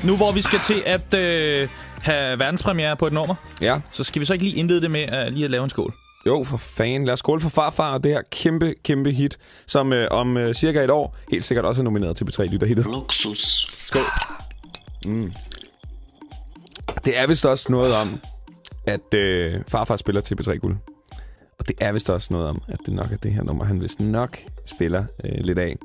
Nu hvor vi skal til at have verdenspremiere på et nummer, Ja. så skal vi så ikke lige indlede det med lige at lave en skål? Jo, for fanden. Lad os skåle for Farfar og det her kæmpe, kæmpe hit, som om cirka et år helt sikkert også er nomineret til P3-lytterhittet. Luksus. Skål. Det er vist også noget om, at Farfar spiller til P3-guld. Og det er vist også noget om, at det nok er det her nummer, han vist nok spiller lidt af.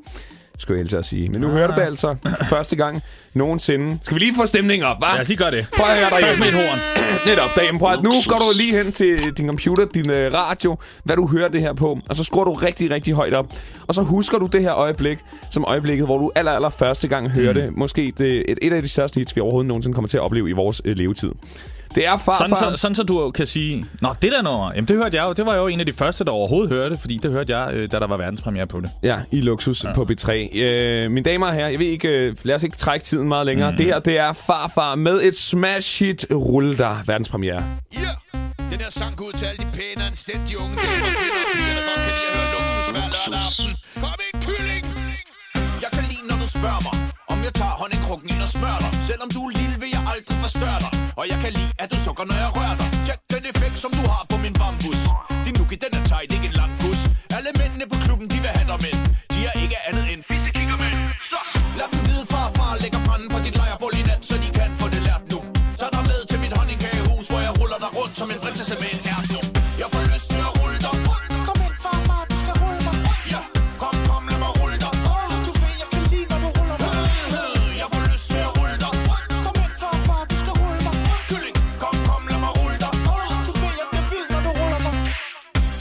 Skulle jeg helst at sige. Men nu hører du det altså for første gang nogensinde. Skal vi lige få stemningen op, hva'? Lad os lige gøre det. Prøv at høre derhjemme. Først med et horn. Netop derhjemme. Prøv at, nu går du lige hen til din computer, din radio, hvad du hører det her på. Og så skruer du rigtig, rigtig højt op. Og så husker du det her øjeblik, som øjeblikket, hvor du aller første gang hører det. Måske et af de største hits, vi overhovedet nogensinde kommer til at opleve i vores levetid. Det er Farfar. Sådan så du kan sige, nå, det der nummer, jamen det hørte jeg jo. Det var jo en af de første, der overhovedet hørte det, fordi det hørte jeg, da der var verdenspremiere på det. Ja, i Luksus på B3. Mine damer og herrer, jeg ved ikke, lad os ikke trække tiden meget længere. Det her, det er Farfar med et smash hit, Rulle der, verdenspremiere. Yeah! Den her sang går ud til alle de pæne, anstændige unge damer og kvinder og piger, der godt kan lide at høre Luksus hver lørdag aften. Kom ind, kylling! Jeg kan lide, når du spørger mig, om jeg tager honningkrukken ind og smører dig. Selvom du er lille, vil jeg aldrig forstørre dig. Og jeg kan lide, at du sukker, når jeg rører dig. Tjek den effekt, som du har på min bambus. Din nuki, den er tight, ikke en lang bus. Alle mændene på klubben, de vil have dig mænd. De er ikke andet end fissekikkermænd. Så lad dem vide, farfar lægger branden på dit lejrbål i nat, så de kan få det lært nu. Tag dig med til mit honningkagehus, hvor jeg ruller dig rundt som en prinsesse med en ærtnu. Jeg får lyst til at rulle dig. Kom ind, farfar, du skal rulle mig. Ja, kom, lad mig rulle dig. Du ved, jeg kan lide, når du ruller mig. Jeg får lyst til at rulle dig. Kom ind, farfar, du skal rulle mig. Kylling, kom, lad mig rulle dig. Du ved, jeg bliver vild, når du ruller mig.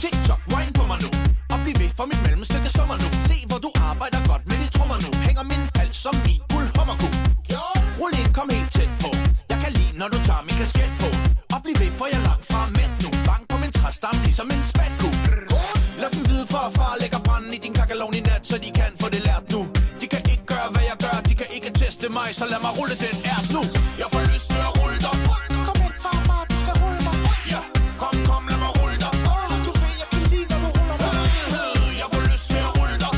TikTok, wine på mig nu. Og bliv væk fra mit mellemstykke sommer nu. Se, hvor du arbejder godt med de trommer nu. Hænger min hals som min guldhommerku. Rul ind, kom helt tæt på. Jeg kan lide, når du tager min kasket på. Og bliv væk, for jeg er langt fra mæt nu. Bank på min træstam, ligesom en spatku. Lad dem vide, farfar lægger branden i din kakkelovn i nat, så de kan få det lært nu. De kan ikke gøre, hvad jeg gør. De kan ikke teste mig, så lad mig rulle den ært nu. Jeg får lyst til at rulle dig. Kom ind, farfar, du skal rulle mig. Ja, kom, lad mig rulle dig. Du ved, jeg kan lide, når du ruller mig. Jeg får lyst til at rulle dig.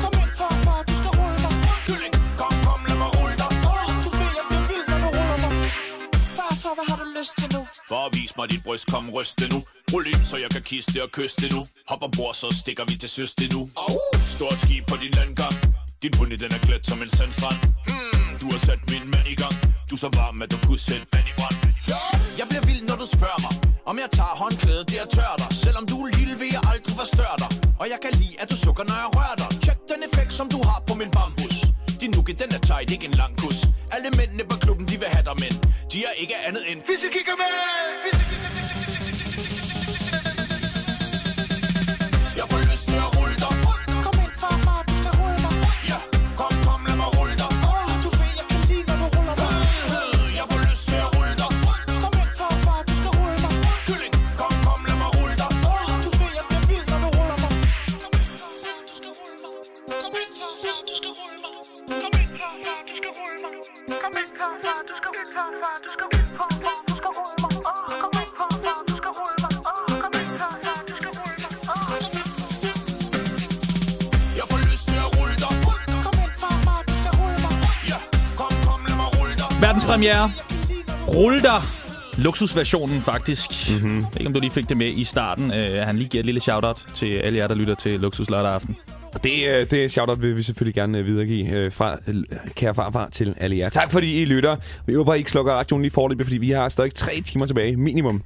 Kom ind, farfar, du skal rulle mig. Kylling, kom, lad mig rulle dig. Du ved, jeg bliver vild, når du ruller mig. Farfar, hvad har du lyst til nu? Bare vis mig dit bryst, kom ryste nu. Rul ind, så jeg kan kisse det og kysse det nu. Hop ombord, så stikker vi til søste nu. Stort skib på din landgang. Din pony, den er glat som en sandstrand. Du har sat min mand i gang. Du er så varm, at du kunne sætte vand i brand. Jeg bliver vild, når du spørger mig, om jeg tager håndklædet, det er tør dig. Selvom du er lille, vil jeg aldrig forstørre dig. Og jeg kan lide, at du sukker, når jeg rører dig. Tjek den effekt, som du har på min bambus. Din nuki, den er tight, ikke en lang kus. Alle mændene på klubben, de vil have dig, men de er ikke andet end fissekikkermænd. Jeg får lyst til at rulle dig. Kom ind, farfar, du skal rulle mig. Ja, kom, lad mig rulle dig. Du ved, jeg kan lide, når du ruller mig. Jeg får lyst til at rulle dig. Kom ind, farfar, du skal rulle mig. Kylling, kom, lad mig rulle dig. Du ved, jeg bliver vild, når du ruller mig. Kom ind, farfar, du skal rulle mig. Kom ind, farfar, du skal rulle mig. Kom ind, farfar, du skal rulle mig. Kom ind, farfar, du skal rulle mig. Farfar, du skal rulle mig. Kom ind, farfar, du skal rulle mig. Kom ind, farfar, du skal rulle mig. Jeg får lyst til at rulle dig. Kom ind, farfar, du skal rulle mig. Ja, kom, lad mig rulle dig. Verdenspremiere. Rulle dig. Luksusversionen, faktisk. Jeg ved ikke, om du lige fik det med i starten. Han lige giver et lille shout-out til alle jer, der lytter til Luksus lørdag aften. Det shout-out vil vi selvfølgelig gerne videregive fra kære farfar til alle jer. Tak fordi I lytter. Vi håber, I ikke slukker radioen lige forløbet, fordi vi har stadig 3 timer tilbage minimum.